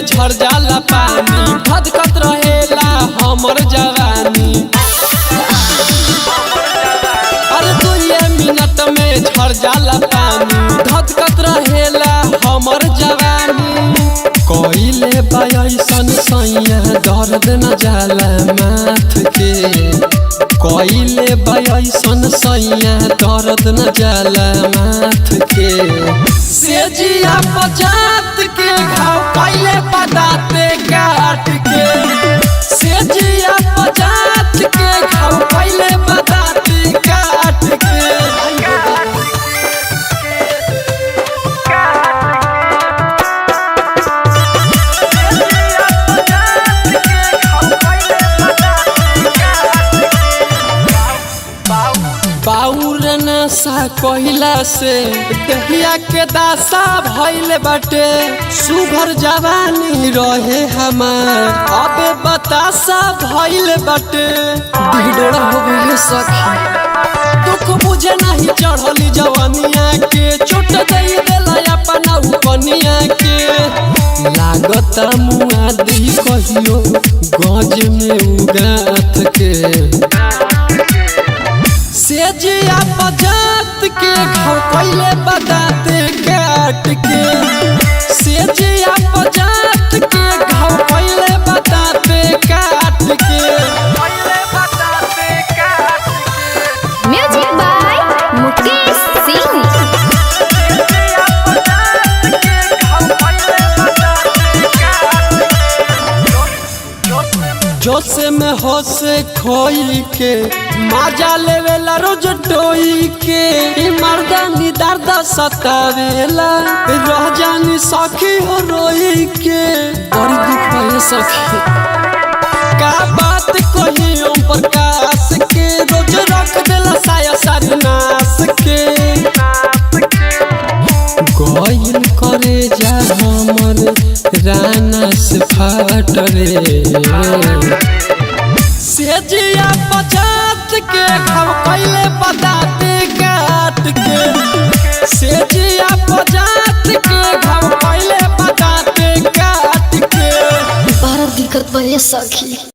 झड़ जाला पानी भदकत रहेला हमर जवानी। अरे 2 मिनट में झड़ जाला पानी भदकत रहेला हमर जवानी। कोइले बायसन सैया दर्द न जाला माथ के। कोइले बायसन सैया दर्द न जाला माथ के। सेजिया पजात के घाव पहले बताते काट के। सेजिया पजात के घाव पहले बताते काट के। बाउर नशा कहिला से दहिया के दासा भइल बाटे। सुघर जवानी रहे हमार अबे बतासा भइल बाटे। ढिढोरा हो गइल सखी दुख बुझे नहीं चढ़ली जवानिया के। चोट दई देला अपना उपनिया के। लागत मुआदी कहियो गज में उगाथ के। सेजिया पजात के घाव पहले बताते काट के। सेजिया पजात के घाव पहले बताते काट के। Music by Mukesh Singh. जोसे में होसे खोई के मजा लेवेला रोज टोई के। मर्दानी दर्द सतावेला रह जानी सखी हो रोई के। बड़ी दुख है सखी का बात कही ओम प्रकाश के। रोज रख देला साया सरनाश के। गोइल करे जा हमर राना से फाट रे। सेजिया पजात के घाव पहले बताते काट के। सेजिया पजात के घाव पहले बताते काट के। बड़ा दिक्कत बा सखी।